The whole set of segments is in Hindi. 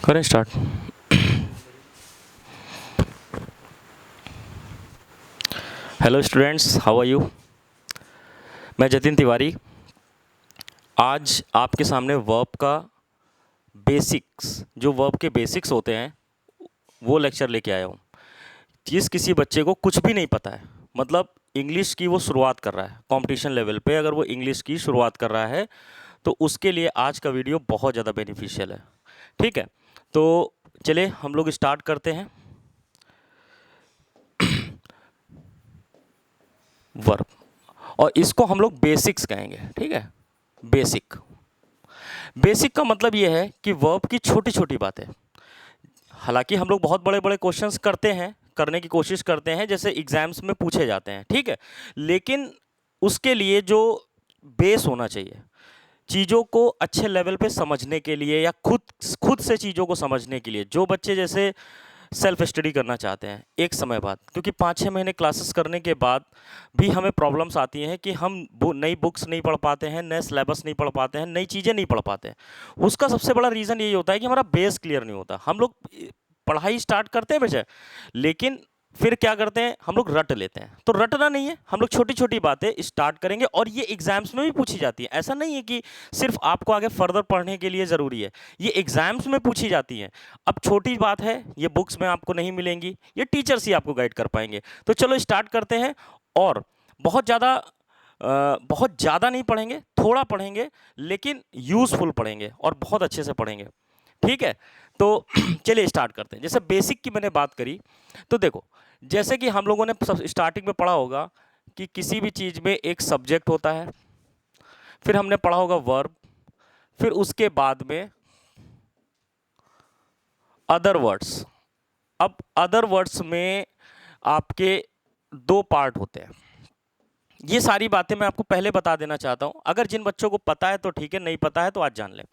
करें start. Hello students, how are you. मैं जतिन तिवारी आज आपके सामने वर्ब का बेसिक्स, जो वर्ब के बेसिक्स होते हैं वो लेक्चर लेके आया हूँ। जिस किसी बच्चे को कुछ भी नहीं पता है, मतलब इंग्लिश की वो शुरुआत कर रहा है, कंपटीशन लेवल पे अगर वो इंग्लिश की शुरुआत कर रहा है तो उसके लिए आज का वीडियो बहुत ज़्यादा बेनिफिशियल है। ठीक है, तो चलिए हम लोग स्टार्ट करते हैं। वर्ब, और इसको हम लोग बेसिक्स कहेंगे। ठीक है, बेसिक। बेसिक का मतलब ये है कि वर्ब की छोटी छोटी बातें। हालांकि हम लोग बहुत बड़े बड़े क्वेश्चंस करते हैं, करने की कोशिश करते हैं, जैसे एग्जाम्स में पूछे जाते हैं। ठीक है, लेकिन उसके लिए जो बेस होना चाहिए, चीज़ों को अच्छे लेवल पे समझने के लिए या खुद खुद से चीज़ों को समझने के लिए, जो बच्चे जैसे सेल्फ स्टडी करना चाहते हैं एक समय बाद, क्योंकि 5-6 महीने क्लासेस करने के बाद भी हमें प्रॉब्लम्स आती हैं कि हम नई बुक्स नहीं पढ़ पाते हैं, नए सिलेबस नहीं पढ़ पाते हैं, नई चीज़ें नहीं पढ़ पाते हैं। उसका सबसे बड़ा रीज़न यही होता है कि हमारा बेस क्लियर नहीं होता। हम लोग पढ़ाई स्टार्ट करते हैं बेशक, लेकिन फिर क्या करते हैं, हम लोग रट लेते हैं। तो रटना नहीं है, हम लोग छोटी छोटी बातें स्टार्ट करेंगे, और ये एग्जाम्स में भी पूछी जाती है। ऐसा नहीं है कि सिर्फ आपको आगे फर्दर पढ़ने के लिए ज़रूरी है, ये एग्जाम्स में पूछी जाती हैं। अब छोटी बात है, ये बुक्स में आपको नहीं मिलेंगी, ये टीचर्स ही आपको गाइड कर पाएंगे। तो चलो स्टार्ट करते हैं। और बहुत ज़्यादा नहीं पढ़ेंगे, थोड़ा पढ़ेंगे, लेकिन यूज़फुल पढ़ेंगे और बहुत अच्छे से पढ़ेंगे। ठीक है, तो चलिए स्टार्ट करते हैं। जैसे बेसिक की मैंने बात करी, तो देखो, जैसे कि हम लोगों ने स्टार्टिंग में पढ़ा होगा कि किसी भी चीज़ में एक सब्जेक्ट होता है, फिर हमने पढ़ा होगा वर्ब, फिर उसके बाद में अदर वर्ड्स। अब अदर वर्ड्स में आपके दो पार्ट होते हैं। ये सारी बातें मैं आपको पहले बता देना चाहता हूं, अगर जिन बच्चों को पता है तो ठीक है, नहीं पता है तो आज जान लें।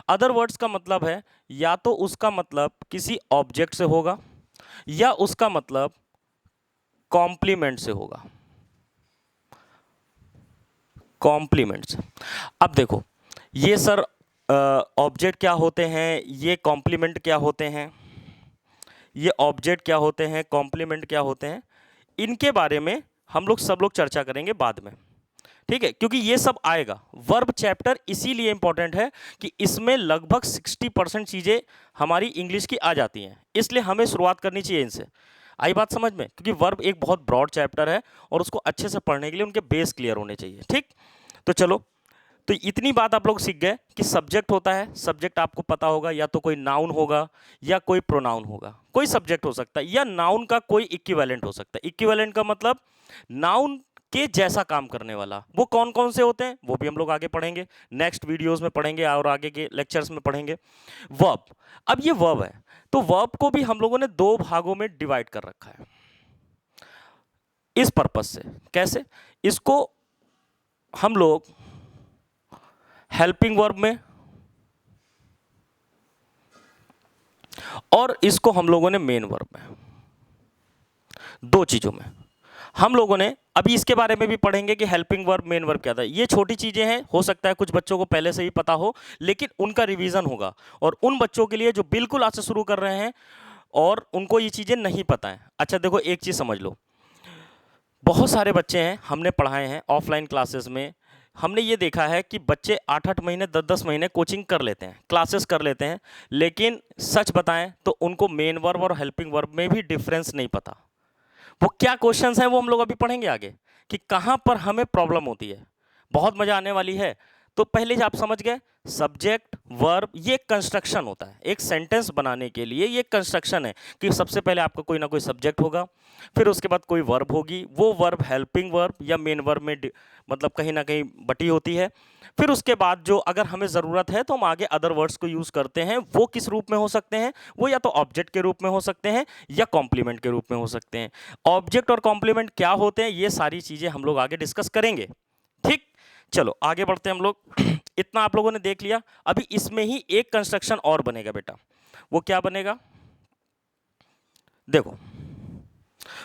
अदर वर्ड्स का मतलब है, या तो उसका मतलब किसी ऑब्जेक्ट से होगा, या उसका मतलब कॉम्प्लीमेंट से होगा। कॉम्प्लीमेंट से। अब देखो, ये सर ऑब्जेक्ट क्या होते हैं, ये कॉम्प्लीमेंट क्या होते हैं, ये ऑब्जेक्ट क्या होते हैं, कॉम्प्लीमेंट क्या होते हैं, इनके बारे में हम लोग सब लोग चर्चा करेंगे बाद में। ठीक है, क्योंकि ये सब आएगा। वर्ब चैप्टर इसीलिए इंपॉर्टेंट है कि इसमें लगभग 60% चीज़ें हमारी इंग्लिश की आ जाती हैं, इसलिए हमें शुरुआत करनी चाहिए इनसे। आई बात समझ में, क्योंकि वर्ब एक बहुत ब्रॉड चैप्टर है और उसको अच्छे से पढ़ने के लिए उनके बेस क्लियर होने चाहिए। ठीक, तो चलो, तो इतनी बात आप लोग सीख गए कि सब्जेक्ट होता है। सब्जेक्ट आपको पता होगा, या तो कोई नाउन होगा या कोई प्रोनाउन होगा। कोई सब्जेक्ट हो सकता है, या नाउन का कोई इक्विवेलेंट हो सकता है। इक्विवेलेंट का मतलब नाउन के जैसा काम करने वाला। वो कौन कौन से होते हैं वो भी हम लोग आगे पढ़ेंगे, नेक्स्ट वीडियोस में पढ़ेंगे और आगे के लेक्चर्स में पढ़ेंगे। वर्ब, अब ये वर्ब है, तो वर्ब को भी हम लोगों ने दो भागों में डिवाइड कर रखा है इस पर्पस से। कैसे, इसको हम लोग हेल्पिंग वर्ब में, और इसको हम लोगों ने मेन वर्ब में, दो चीजों में हम लोगों ने। अभी इसके बारे में भी पढ़ेंगे कि हेल्पिंग वर्ब, मेन वर्ब क्या था। ये छोटी चीजें हैं, हो सकता है कुछ बच्चों को पहले से ही पता हो, लेकिन उनका रिवीजन होगा। और उन बच्चों के लिए जो बिल्कुल आज से शुरू कर रहे हैं और उनको ये चीजें नहीं पता है। अच्छा देखो, एक चीज समझ लो, बहुत सारे बच्चे हैं, हमने पढ़ाए हैं ऑफलाइन क्लासेस में, हमने ये देखा है कि बच्चे 8-8 महीने 10-10 महीने कोचिंग कर लेते हैं, क्लासेस कर लेते हैं, लेकिन सच बताएं तो उनको मेन वर्ब और हेल्पिंग वर्ब में भी डिफरेंस नहीं पता। वो क्या क्वेश्चंस हैं वो हम लोग अभी पढ़ेंगे आगे, कि कहां पर हमें प्रॉब्लम होती है। बहुत मजा आने वाली है। तो पहले आप समझ गए, सब्जेक्ट वर्ब ये कंस्ट्रक्शन होता है। एक सेंटेंस बनाने के लिए ये कंस्ट्रक्शन है कि सबसे पहले आपका कोई ना कोई सब्जेक्ट होगा, फिर उसके बाद कोई वर्ब होगी, वो वर्ब हेल्पिंग वर्ब या मेन वर्ब में मतलब कहीं ना कहीं बटी होती है। फिर उसके बाद जो अगर हमें ज़रूरत है तो हम आगे अदर वर्ड्स को यूज़ करते हैं। वो किस रूप में हो सकते हैं, वो या तो ऑब्जेक्ट के रूप में हो सकते हैं या कॉम्प्लीमेंट के रूप में हो सकते हैं। ऑब्जेक्ट और कॉम्प्लीमेंट क्या होते हैं, ये सारी चीज़ें हम लोग आगे डिस्कस करेंगे। ठीक, चलो आगे बढ़ते हैं हम लोग। इतना आप लोगों ने देख लिया। अभी इसमें ही एक कंस्ट्रक्शन और बनेगा बेटा। वो क्या बनेगा, देखो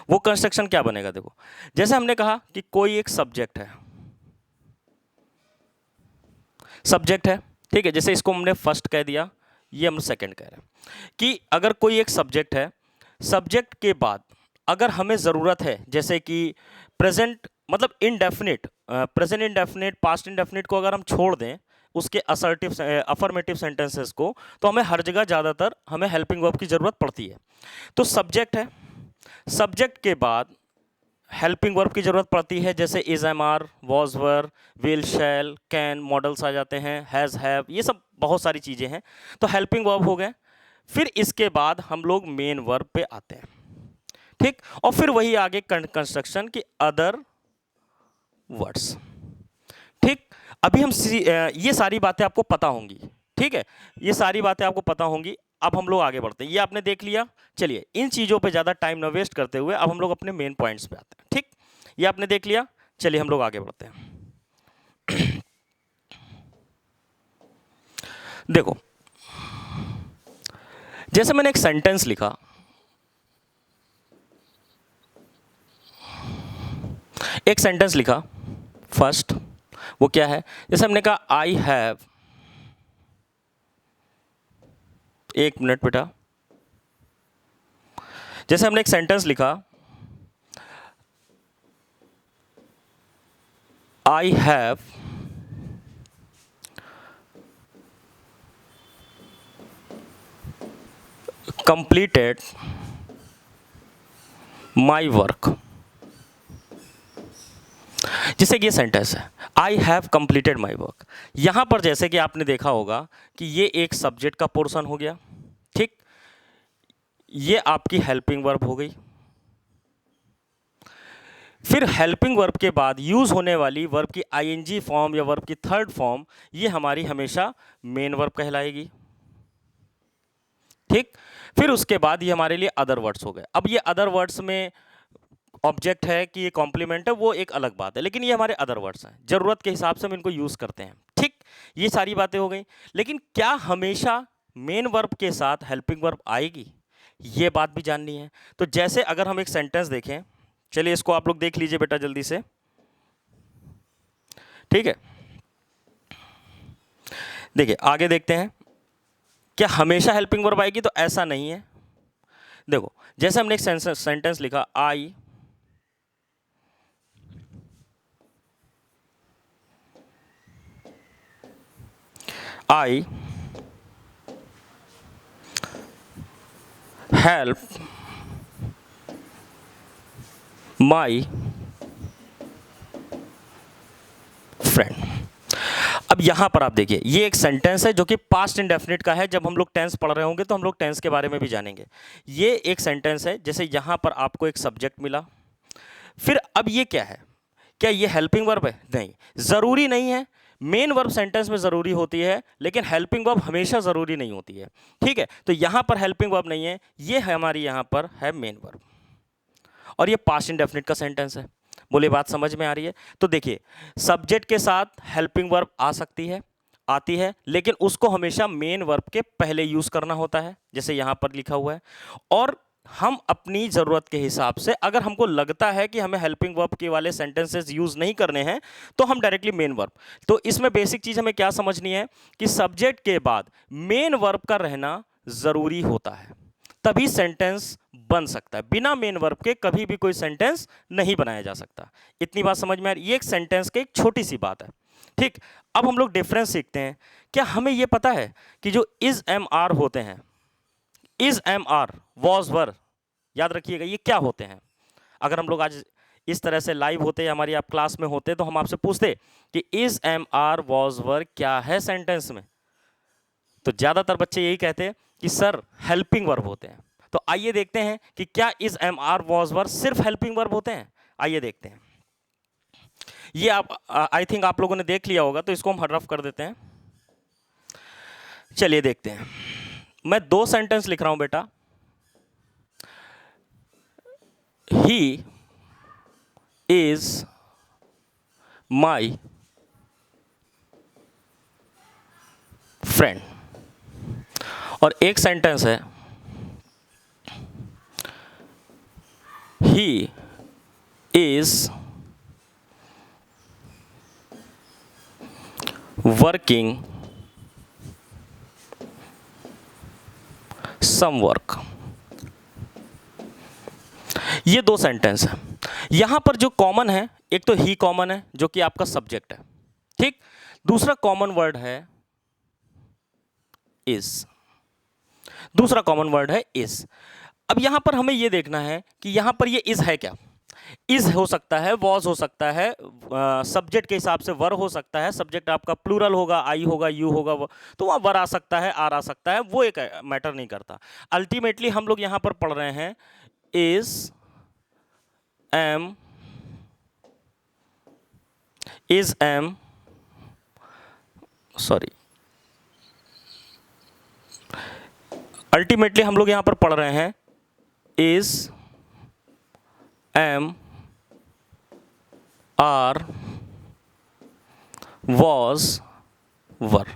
वो कंस्ट्रक्शन क्या बनेगा। देखो, जैसे हमने कहा कि कोई एक सब्जेक्ट है, सब्जेक्ट है, ठीक है, जैसे इसको हमने फर्स्ट कह दिया, ये हम सेकंड कह रहे हैं कि अगर कोई एक सब्जेक्ट है, सब्जेक्ट के बाद अगर हमें ज़रूरत है, जैसे कि प्रेजेंट मतलब indefinite, present indefinite, past indefinite को अगर हम छोड़ दें उसके असर्टिव अफर्मेटिव सेंटेंसेस को, तो हमें हर जगह ज़्यादातर हमें हेल्पिंग वर्ब की ज़रूरत पड़ती है। तो सब्जेक्ट है, सब्जेक्ट के बाद हेल्पिंग वर्ब की ज़रूरत पड़ती है, जैसे is, am, are, was, were, will, shall, can, models आ जाते हैं, हैज़, हैव, ये सब बहुत सारी चीज़ें हैं। तो हेल्पिंग वर्ब हो गए। फिर इसके बाद हम लोग मेन वर्ब पे आते हैं, ठीक। और फिर वही आगे कंस्ट्रक्शन की अदर वर्ड्स, ठीक। अभी हम ये सारी बातें आपको पता होंगी, ठीक है, ये सारी बातें आपको पता होंगी। अब हम लोग आगे बढ़ते हैं, ये आपने देख लिया। चलिए इन चीज़ों पे ज़्यादा टाइम न वेस्ट करते हुए अब हम लोग अपने मेन पॉइंट्स पे आते हैं, ठीक। ये आपने देख लिया, चलिए हम लोग आगे बढ़ते हैं। देखो, जैसे मैंने एक सेंटेंस लिखा, एक सेंटेंस लिखा फर्स्ट, वो क्या है, जैसे हमने कहा आई हैव, एक मिनट बेटा, जैसे हमने एक सेंटेंस लिखा I have completed my work, जैसे कि ये सेंटेंस है I have completed my work. यहां पर जैसे कि आपने देखा होगा कि ये एक सब्जेक्ट का पोर्शन हो गया, ठीक। ये आपकी हेल्पिंग वर्ब हो गई। फिर हेल्पिंग वर्ब के बाद यूज होने वाली वर्ब की आईएनजी फॉर्म या वर्ब की थर्ड फॉर्म, ये हमारी हमेशा मेन वर्ब कहलाएगी, ठीक। फिर उसके बाद ये हमारे लिए अदर वर्ड्स हो गए। अब ये अदर वर्ड्स में ऑब्जेक्ट है कि ये कॉम्प्लीमेंट है, वो एक अलग बात है, लेकिन ये हमारे अदर वर्ड्स हैं, जरूरत के हिसाब से हम इनको यूज करते हैं, ठीक। ये सारी बातें हो गई, लेकिन क्या हमेशा मेन वर्ब के साथ हेल्पिंग वर्ब आएगी, ये बात भी जाननी है। तो जैसे अगर हम एक सेंटेंस देखें, चलिए इसको आप लोग देख लीजिए बेटा जल्दी से, ठीक है। देखिए आगे देखते हैं, क्या हमेशा हेल्पिंग वर्ब आएगी, तो ऐसा नहीं है। देखो जैसे हमने एक सेंटेंस लिखा आई हेल्प माई फ्रेंड। अब यहां पर आप देखिए, ये एक सेंटेंस है जो कि पास्ट इंडेफिनिट का है। जब हम लोग टेंस पढ़ रहे होंगे तो हम लोग टेंस के बारे में भी जानेंगे। ये एक सेंटेंस है, जैसे यहां पर आपको एक सब्जेक्ट मिला, फिर अब ये क्या है, क्या ये हेल्पिंग वर्ब है? नहीं, जरूरी नहीं है। मेन वर्ब सेंटेंस में जरूरी होती है, लेकिन हेल्पिंग वर्ब हमेशा जरूरी नहीं होती है, ठीक है। तो यहां पर हेल्पिंग वर्ब नहीं है, ये हमारी यहां पर है मेन वर्ब, और ये पास्ट इंडेफिनिट का सेंटेंस है। बोले बात समझ में आ रही है? तो देखिए, सब्जेक्ट के साथ हेल्पिंग वर्ब आ सकती है, आती है, लेकिन उसको हमेशा मेन वर्ब के पहले यूज करना होता है, जैसे यहां पर लिखा हुआ है। और हम अपनी ज़रूरत के हिसाब से, अगर हमको लगता है कि हमें हेल्पिंग वर्ब के वाले सेंटेंसेस यूज़ नहीं करने हैं, तो हम डायरेक्टली मेन वर्ब। तो इसमें बेसिक चीज़ हमें क्या समझनी है कि सब्जेक्ट के बाद मेन वर्ब का रहना ज़रूरी होता है, तभी सेंटेंस बन सकता है। बिना मेन वर्ब के कभी भी कोई सेंटेंस नहीं बनाया जा सकता। इतनी बात समझ में आ रही है? ये एक सेंटेंस की एक छोटी सी बात है, ठीक। अब हम लोग डिफरेंस सीखते हैं। क्या हमें यह पता है कि जो इज, एम, आर होते हैं, इज, एम, आर, वॉज, वर, याद रखिएगा ये क्या होते हैं। अगर हम लोग आज इस तरह से लाइव होते, हमारी आप क्लास में होते, तो हम आपसे पूछते कि इज, एम, आर, वॉज, वर क्या है सेंटेंस में, तो ज्यादातर बच्चे यही कहते हैं कि सर हेल्पिंग वर्ब होते हैं। तो आइए देखते हैं कि क्या इज, एम, आर, वॉज, वर सिर्फ हेल्पिंग वर्ब होते हैं। आइए देखते हैं। ये आप आई थिंक आप लोगों ने देख लिया होगा, तो इसको हम रफ कर देते हैं। चलिए देखते हैं। मैं दो सेंटेंस लिख रहा हूं बेटा। ही इज माई फ्रेंड, और एक सेंटेंस है he is working some work. ये दो सेंटेंस है। यहां पर जो कॉमन है, एक तो ही कॉमन है जो कि आपका सब्जेक्ट है, ठीक। दूसरा कॉमन वर्ड है इज, दूसरा कॉमन वर्ड है इज। अब यहां पर हमें यह देखना है कि यहां पर ये इज है क्या। इज हो सकता है, वॉज हो सकता है, सब्जेक्ट के हिसाब से वर हो सकता है, सब्जेक्ट आपका प्लूरल होगा, आई होगा, यू होगा, तो वहाँ वर आ सकता है, आर आ सकता है, वो एक मैटर नहीं करता। अल्टीमेटली हम लोग यहां पर पढ़ रहे हैं is am, is am, sorry, ultimately हम लोग यहां पर पढ़ रहे हैं is am, are, was, were.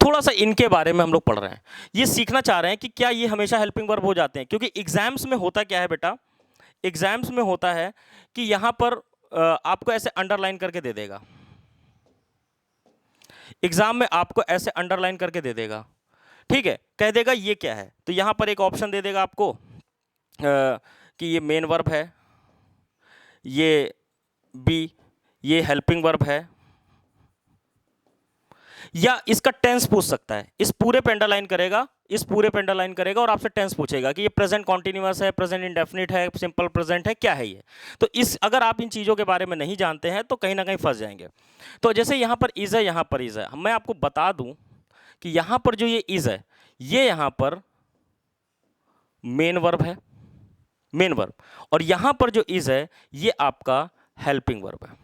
थोड़ा सा इनके बारे में हम लोग पढ़ रहे हैं, ये सीखना चाह रहे हैं कि क्या ये हमेशा हेल्पिंग वर्ब हो जाते हैं। क्योंकि एग्जाम्स में होता क्या है बेटा, एग्जाम्स में होता है कि यहां पर आपको ऐसे अंडरलाइन करके दे देगा, एग्जाम में आपको ऐसे अंडरलाइन करके दे देगा, ठीक है, कह देगा ये क्या है। तो यहां पर एक ऑप्शन दे देगा आपको कि ये मेन वर्ब है, ये बी, ये हेल्पिंग वर्ब है, या इसका टेंस पूछ सकता है। इस पूरे पे अंडरलाइन करेगा, इस पूरे पे अंडरलाइन करेगा और आपसे टेंस पूछेगा कि ये प्रेजेंट कॉन्टिन्यूअस है, प्रेजेंट इंडेफिनिट है, सिंपल प्रेजेंट है, क्या है ये। तो इस अगर आप इन चीज़ों के बारे में नहीं जानते हैं तो कहीं ना कहीं फंस जाएंगे। तो जैसे यहाँ पर इज है, यहाँ पर इज है, मैं आपको बता दूं कि यहाँ पर जो ये इज है, ये यहाँ पर मेन वर्ब है, मेन वर्ब, और यहाँ पर जो इज है ये आपका हेल्पिंग वर्ब है।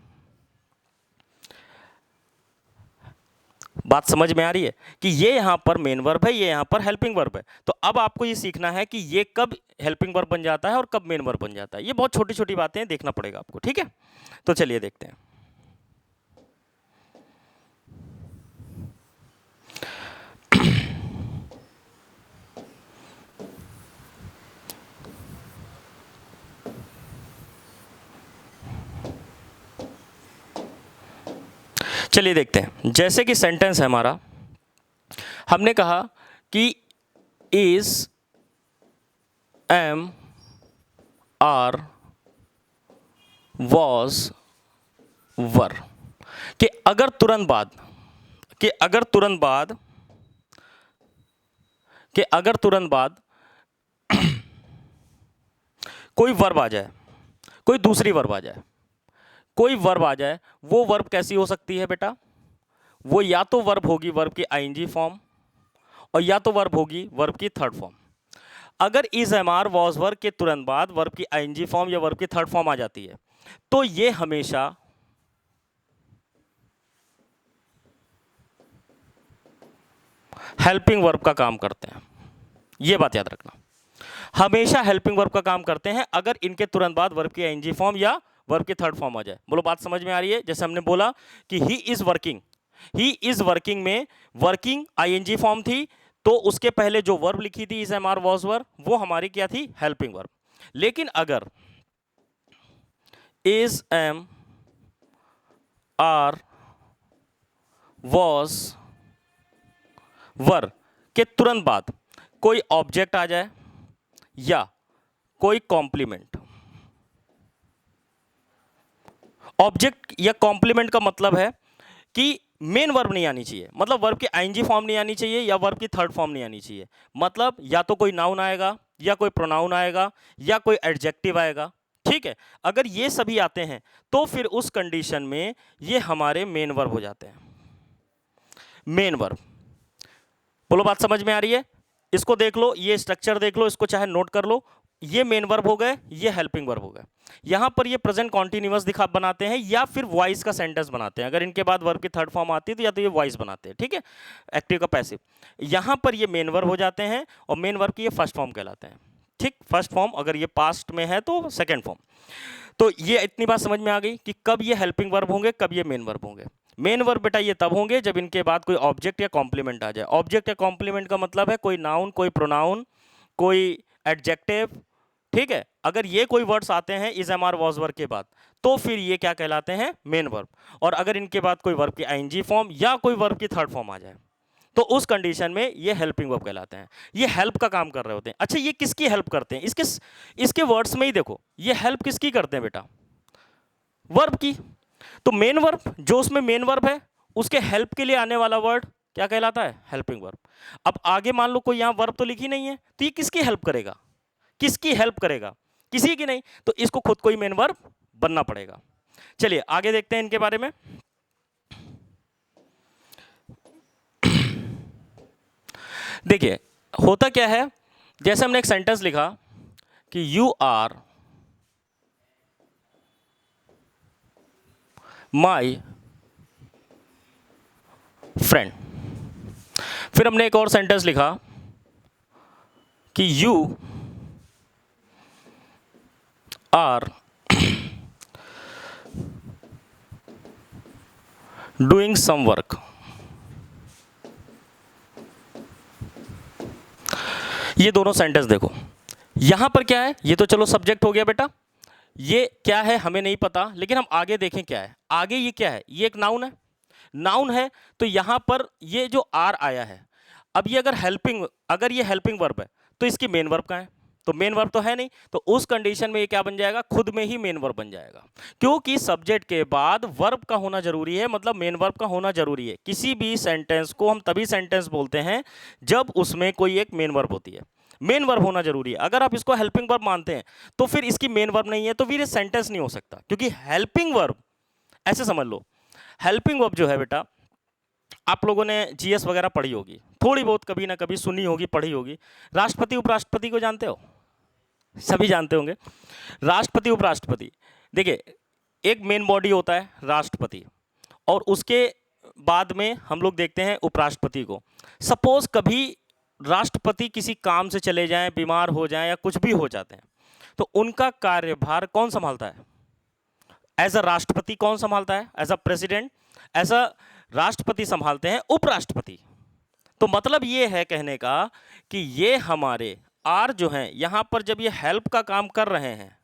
बात समझ में आ रही है कि ये यहां पर मेन वर्ब है, ये यहां पर हेल्पिंग वर्ब है। तो अब आपको ये सीखना है कि ये कब हेल्पिंग वर्ब बन जाता है और कब मेन वर्ब बन जाता है। ये बहुत छोटी छोटी बातें हैं, देखना पड़ेगा आपको, ठीक है। तो चलिए देखते हैं। चलिए देखते हैं। जैसे कि सेंटेंस है हमारा, हमने कहा कि इज एम, आर, वॉज, वर, कि अगर तुरंत बाद, कि अगर तुरंत बाद, कि अगर तुरंत बाद कोई वर्ब आ जाए, कोई दूसरी वर्ब आ जाए, कोई वर्ब आ जाए, वो वर्ब कैसी हो सकती है बेटा, वो या तो वर्ब होगी वर्ब की आईएनजी फॉर्म, और या तो वर्ब होगी वर्ब की थर्ड फॉर्म। अगर is am are was verb के तुरंत बाद वर्ब की आईएनजी फॉर्म या वर्ब की थर्ड फॉर्म आ जाती है तो ये हमेशा हेल्पिंग वर्ब का काम करते हैं। ये बात याद रखना, हमेशा हेल्पिंग वर्ब का काम करते हैं अगर इनके तुरंत बाद वर्ब की आईएनजी फॉर्म या वर्ब की थर्ड फॉर्म आ जाए। बोलो बात समझ में आ रही है। जैसे हमने बोला कि he is working, he is working में वर्किंग आईएनजी फॉर्म थी, तो उसके पहले जो वर्ब लिखी थी is am are was verb, वो हमारी क्या थी, हेल्पिंग वर्ब। लेकिन अगर is am are was verb के तुरंत बाद कोई ऑब्जेक्ट आ जाए या कोई कॉम्प्लीमेंट, ऑब्जेक्ट या कॉम्प्लीमेंट का मतलब है कि मेन वर्ब नहीं आनी चाहिए, मतलब वर्ब की आईएनजी फॉर्म नहीं आनी चाहिए या वर्ब की थर्ड फॉर्म नहीं आनी चाहिए। मतलब या तो कोई नाउन आएगा या कोई प्रोनाउन आएगा या कोई एडजेक्टिव आएगा, ठीक है। अगर ये सभी आते हैं तो फिर उस कंडीशन में ये हमारे मेन वर्ब हो जाते हैं, मेन वर्ब। बोलो बात समझ में आ रही है। इसको देख लो, ये स्ट्रक्चर देख लो, इसको चाहे नोट कर लो। ये मेन वर्ब हो गए, ये हेल्पिंग वर्ब हो गए। यहां पर ये प्रेजेंट कॉन्टिन्यूअस दिखा बनाते हैं या फिर वॉइस का सेंटेंस बनाते हैं। अगर इनके बाद वर्ब की थर्ड फॉर्म आती है तो या तो ये वॉइस बनाते हैं, ठीक है, एक्टिव का पैसिव। यहां पर ये मेन वर्ब हो जाते हैं और मेन वर्ब की ये फर्स्ट फॉर्म कहलाते हैं, ठीक। फर्स्ट फॉर्म अगर ये पास्ट में है तो सेकेंड फॉर्म। तो ये इतनी बात समझ में आ गई कि कब ये हेल्पिंग वर्ब होंगे, कब ये मेन वर्ब होंगे। मेन वर्ब बेटा ये तब होंगे जब इनके बाद कोई ऑब्जेक्ट या कॉम्प्लीमेंट आ जाए। ऑब्जेक्ट या कॉम्प्लीमेंट का मतलब है कोई नाउन, कोई प्रोनाउन, कोई एडजेक्टिव, ठीक है। अगर ये कोई वर्ड्स आते हैं is am are was verb के बाद तो फिर ये क्या कहलाते हैं, मेन वर्ब। और अगर इनके बाद कोई वर्ब की आईएनजी फॉर्म या कोई वर्ब की थर्ड फॉर्म आ जाए तो उस कंडीशन में ये हेल्पिंग वर्ब कहलाते हैं। ये हेल्प का काम कर रहे होते हैं। अच्छा, ये किसकी हेल्प करते हैं? इसके वर्ड्स में ही देखो, ये हेल्प किसकी करते हैं बेटा? वर्ब की। तो मेन वर्ब, जो उसमें मेन वर्ब है, उसके हेल्प के लिए आने वाला वर्ड क्या कहलाता है? Helping verb. अब आगे मान लो कोई यहां वर्ब तो लिखी नहीं है, तो ये किसकी हेल्प करेगा? किसकी हेल्प करेगा? किसी की नहीं, तो इसको खुद को ही मेन वर्ब बनना पड़ेगा। चलिए आगे देखते हैं इनके बारे में। देखिए होता क्या है, जैसे हमने एक सेंटेंस लिखा कि यू आर माई फ्रेंड। फिर हमने एक और सेंटेंस लिखा कि you are doing some work. ये दोनों सेंटेंस देखो, यहां पर क्या है? ये तो चलो सब्जेक्ट हो गया बेटा, ये क्या है हमें नहीं पता, लेकिन हम आगे देखें क्या है। आगे ये क्या है? ये एक नाउन है। नाउन है तो यहां पर ये जो आर आया है, अब ये अगर ये हेल्पिंग वर्ब है तो इसकी मेन वर्ब कहाँ है? तो मेन वर्ब तो है नहीं, तो उस कंडीशन में ये क्या बन जाएगा? खुद में ही मेन वर्ब बन जाएगा, क्योंकि सब्जेक्ट के बाद वर्ब का होना जरूरी है, मतलब मेन वर्ब का होना जरूरी है। किसी भी सेंटेंस को हम तभी सेंटेंस बोलते हैं जब उसमें कोई एक मेन वर्ब होती है। मेन वर्ब होना जरूरी है। अगर आप इसको हेल्पिंग वर्ब मानते हैं तो फिर इसकी मेन वर्ब नहीं है, तो फिर ये सेंटेंस नहीं हो सकता, क्योंकि हेल्पिंग वर्ब, ऐसे समझ लो, हेल्पिंग वर्ब जो है बेटा, आप लोगों ने जीएस वगैरह पढ़ी होगी, थोड़ी बहुत कभी ना कभी सुनी होगी, पढ़ी होगी। राष्ट्रपति उपराष्ट्रपति को जानते हो? सभी जानते होंगे। राष्ट्रपति उपराष्ट्रपति, देखिए एक मेन बॉडी होता है राष्ट्रपति, और उसके बाद में हम लोग देखते हैं उपराष्ट्रपति को। सपोज कभी राष्ट्रपति किसी काम से चले जाएं, बीमार हो जाएं या कुछ भी हो जाते हैं, तो उनका कार्यभार कौन संभालता है? एज अ राष्ट्रपति कौन संभालता है? As a president, as a राष्ट्रपति संभालते हैं उपराष्ट्रपति। तो मतलब ये है कहने का कि ये हमारे आर जो हैं यहां पर जब ये हेल्प का काम कर रहे हैं,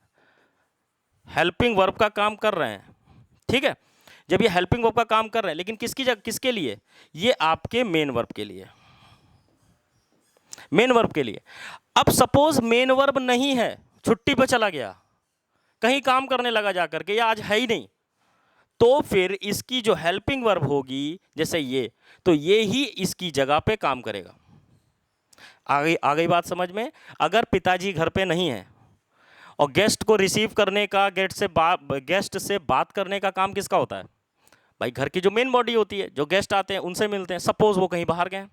हेल्पिंग वर्ब का काम कर रहे हैं, ठीक है, जब ये हेल्पिंग वर्ब का काम कर रहे हैं, लेकिन किसके लिए? ये आपके मेन वर्ब के लिए, मेन वर्ब के लिए। अब सपोज मेन वर्ब नहीं है, छुट्टी पे चला गया, कहीं काम करने लगा जाकर के, या आज है ही नहीं, तो फिर इसकी जो हेल्पिंग वर्ब होगी जैसे ये, तो ये ही इसकी जगह पे काम करेगा। आ गई बात समझ में? अगर पिताजी घर पे नहीं है और गेस्ट को रिसीव करने का, गेस्ट से बात करने का काम किसका होता है? भाई घर की जो मेन बॉडी होती है, जो गेस्ट आते हैं उनसे मिलते हैं। सपोज वो कहीं बाहर गए,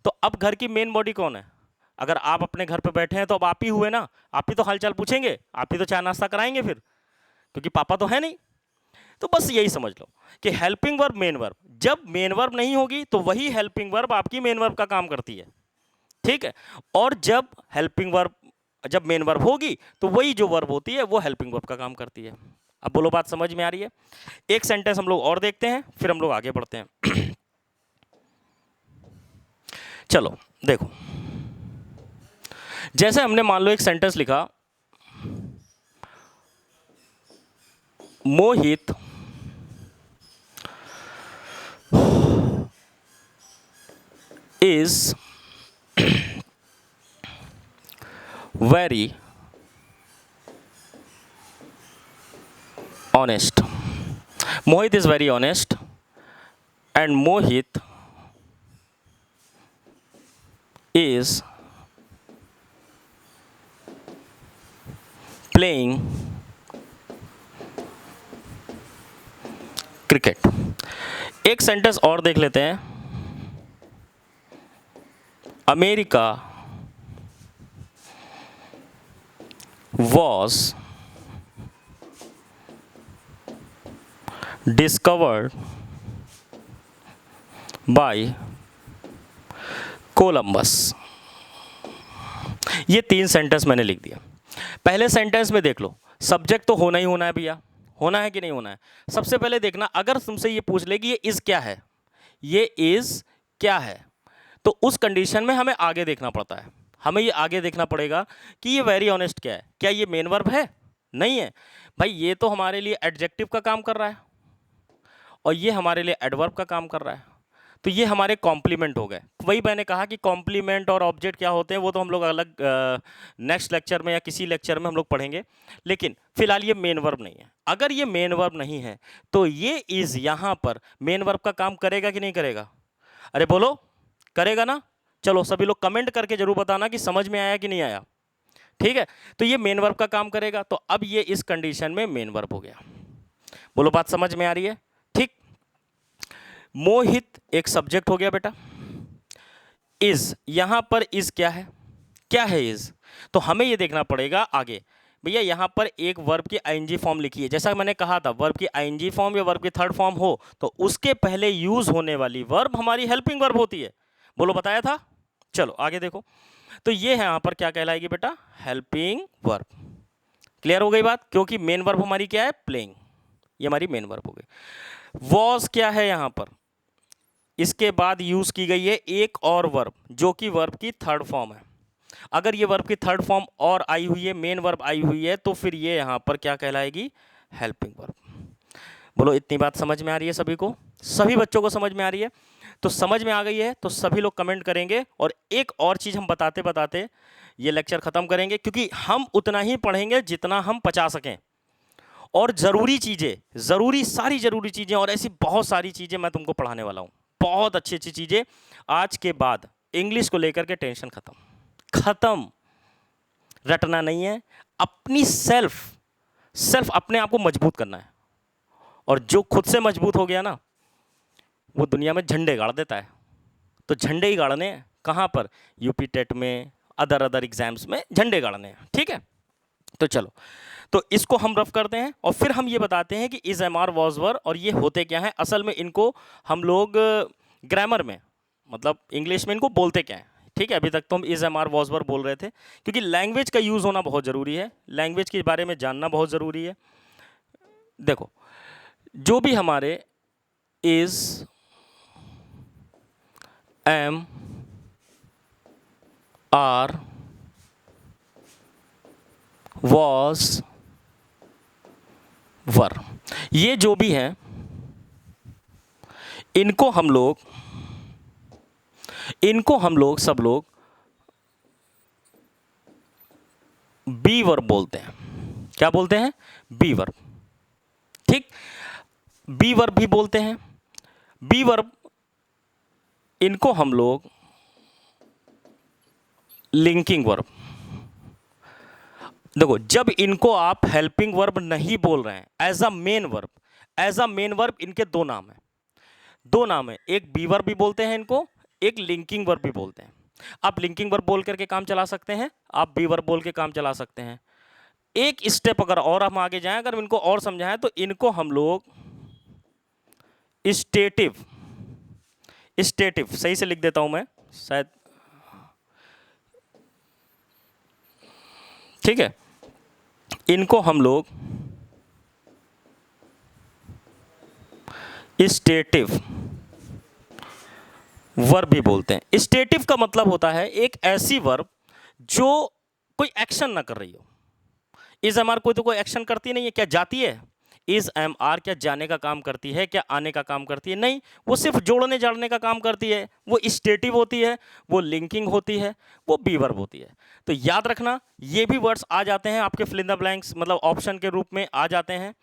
तो अब घर की मेन बॉडी कौन है? अगर आप अपने घर पे बैठे हैं तो अब आप ही हुए ना, आप ही तो हालचाल पूछेंगे, आप ही तो चाय नाश्ता कराएंगे फिर, क्योंकि पापा तो है नहीं। तो बस यही समझ लो कि हेल्पिंग वर्ब, मेन वर्ब, जब मेन वर्ब नहीं होगी तो वही हेल्पिंग वर्ब आपकी मेन वर्ब का काम करती है, ठीक है, और जब मेन वर्ब होगी तो वही जो वर्ब होती है वो हेल्पिंग वर्ब का काम करती है। अब बोलो बात समझ में आ रही है? एक सेंटेंस हम लोग और देखते हैं, फिर हम लोग आगे बढ़ते हैं। चलो देखो, जैसे हमने मान लो एक सेंटेंस लिखा, मोहित is very honest. Mohit is very honest, and Mohit is playing cricket. एक सेंटेंस और देख लेते हैं। America was discovered by Columbus. ये 3 सेंटेंस मैंने लिख दिया। पहले सेंटेंस में देख लो, सब्जेक्ट तो होना ही होना है भैया, होना है कि नहीं होना है? सबसे पहले देखना, अगर तुमसे ये पूछ ले कि ये इज क्या है, ये इज क्या है, तो उस कंडीशन में हमें आगे देखना पड़ता है। हमें ये आगे देखना पड़ेगा कि ये वेरी ऑनेस्ट क्या है। क्या ये मेन वर्ब है? नहीं है भाई, ये तो हमारे लिए एडजेक्टिव का काम कर रहा है और ये हमारे लिए एडवर्ब का काम कर रहा है। तो ये हमारे कॉम्प्लीमेंट हो गए। वही मैंने कहा कि कॉम्प्लीमेंट और ऑब्जेक्ट क्या होते हैं वो तो हम लोग अलग नेक्स्ट लेक्चर में या किसी लेक्चर में हम लोग पढ़ेंगे, लेकिन फिलहाल ये मेन वर्ब नहीं है। अगर ये मेन वर्ब नहीं है तो ये इज यहाँ पर मेन वर्ब का काम करेगा कि नहीं करेगा? अरे बोलो, करेगा ना? चलो सभी लोग कमेंट करके जरूर बताना कि समझ में आया कि नहीं आया। ठीक है, तो ये मेन वर्ब का काम करेगा। तो अब ये इस कंडीशन में मेन वर्ब हो गया। बोलो बात समझ में आ रही है? ठीक। मोहित एक सब्जेक्ट हो गया बेटा। इज, यहां पर इज क्या है? क्या है इज? तो हमें ये देखना पड़ेगा आगे। भैया यहां पर एक वर्ब की आईएनजी फॉर्म लिखी है। जैसा मैंने कहा था, वर्ब की आईएनजी फॉर्म या वर्ब की थर्ड फॉर्म हो तो उसके पहले यूज होने वाली वर्ब हमारी हेल्पिंग वर्ब होती है। बोलो बताया था? चलो आगे देखो। तो ये है यहां पर क्या कहलाएगी बेटा? Helping verb. क्लियर हो गई बात? क्योंकि मेन वर्ब हमारी क्या है? प्लेइंग। ये हमारी मेन वर्ब हो गई। वॉज क्या है यहां पर? इसके बाद यूज की गई है एक और वर्ब जो कि वर्ब की थर्ड फॉर्म है। अगर ये वर्ब की थर्ड फॉर्म और आई हुई है, मेन वर्ब आई हुई है, तो फिर ये यहां पर क्या कहलाएगी? Helping verb. बोलो इतनी बात समझ में आ रही है सभी को? सभी बच्चों को समझ में आ रही है? तो समझ में आ गई है तो सभी लोग कमेंट करेंगे। और एक और चीज हम बताते बताते ये लेक्चर खत्म करेंगे, क्योंकि हम उतना ही पढ़ेंगे जितना हम पचा सकें। और जरूरी चीजें, सारी जरूरी चीजें और ऐसी बहुत सारी चीजें मैं तुमको पढ़ाने वाला हूं। बहुत अच्छी अच्छी चीजें। आज के बाद इंग्लिश को लेकर के टेंशन खत्म। रटना नहीं है। अपनी सेल्फ अपने आप को मजबूत करना है। और जो खुद से मजबूत हो गया ना, वो दुनिया में झंडे गाड़ देता है। तो झंडे ही गाड़ने हैं। कहां पर? यूपी टेट में, अदर एग्जाम्स में झंडे गाड़ने हैं। ठीक है, तो चलो, तो इसको हम रफ करते हैं और फिर हम ये बताते हैं कि इज, एम, आर, वॉज, वर और ये होते क्या है असल में। इनको हम लोग ग्रामर में, मतलब इंग्लिश में इनको बोलते क्या है। ठीक है, अभी तक तो हम इज, एम, आर, वॉज, वर बोल रहे थे, क्योंकि लैंग्वेज का यूज होना बहुत जरूरी है। लैंग्वेज के बारे में जानना बहुत जरूरी है। देखो, जो भी हमारे इज, एम, आर, वॉज, वर, ये जो भी हैं, इनको हम लोग सब लोग बी वर्ब बोलते हैं। क्या बोलते हैं? Be verb. ठीक, बी वर्ब भी बोलते हैं। बी वर्ब, इनको हम लोग लिंकिंग वर्ब। देखो, जब इनको आप हेल्पिंग वर्ब नहीं बोल रहे हैं, एज अ मेन वर्ब इनके दो नाम है। एक बी वर्ब भी बोलते हैं इनको, एक लिंकिंग वर्ब भी बोलते हैं। आप लिंकिंग वर्ब बोल करके काम चला सकते हैं, आप बी वर्ब बोल के काम चला सकते हैं। एक स्टेप अगर और हम आगे जाएं, अगर इनको और समझाएं, तो इनको हम लोग स्टेटिव सही से लिख देता हूं मैं शायद। ठीक है, इनको हम लोग स्टेटिव वर्ब भी बोलते हैं। स्टेटिव का मतलब होता है एक ऐसी वर्ब जो कोई एक्शन ना कर रही हो। इज, एम, आर कोई तो कोई एक्शन करती नहीं है। क्या जाती है? इज, एम, आर क्या जाने का काम करती है? क्या आने का काम करती है? नहीं, वो सिर्फ जोड़ने जाड़ने का काम करती है। वो स्टेटिव होती है, वो लिंकिंग होती है, वो बी वर्ब होती है। तो याद रखना, ये भी वर्ड्स आ जाते हैं आपके फिल इन द ब्लैंक्स, मतलब ऑप्शन के रूप में आ जाते हैं।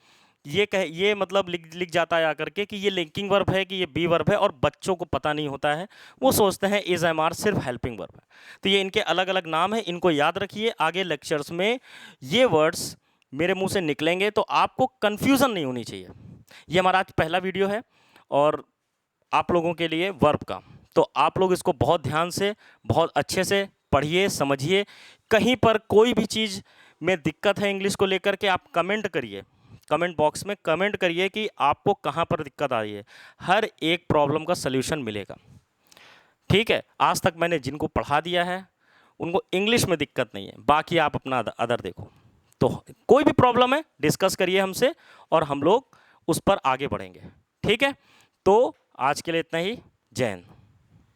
ये मतलब लिख जाता है आकर के कि ये लिंकिंग वर्ब है कि ये बी वर्ब है, और बच्चों को पता नहीं होता है। वो सोचते हैं इज, एम, आर सिर्फ हेल्पिंग वर्ब है। तो ये इनके अलग अलग नाम है, इनको याद रखिए। आगे लेक्चर्स में ये वर्ड्स मेरे मुंह से निकलेंगे तो आपको कंफ्यूजन नहीं होनी चाहिए। ये हमारा आज पहला वीडियो है और आप लोगों के लिए वर्ब का, तो आप लोग इसको बहुत ध्यान से, बहुत अच्छे से पढ़िए, समझिए। कहीं पर कोई भी चीज़ में दिक्कत है इंग्लिश को लेकर के, आप कमेंट करिए, कमेंट बॉक्स में कमेंट करिए कि आपको कहाँ पर दिक्कत आ रही है। हर एक प्रॉब्लम का सल्यूशन मिलेगा। ठीक है, आज तक मैंने जिनको पढ़ा दिया है उनको इंग्लिश में दिक्कत नहीं है, बाकी आप अपना अदर देखो। तो कोई भी प्रॉब्लम है डिस्कस करिए हमसे और हम लोग उस पर आगे बढ़ेंगे। ठीक है, तो आज के लिए इतना ही। जय हिंद।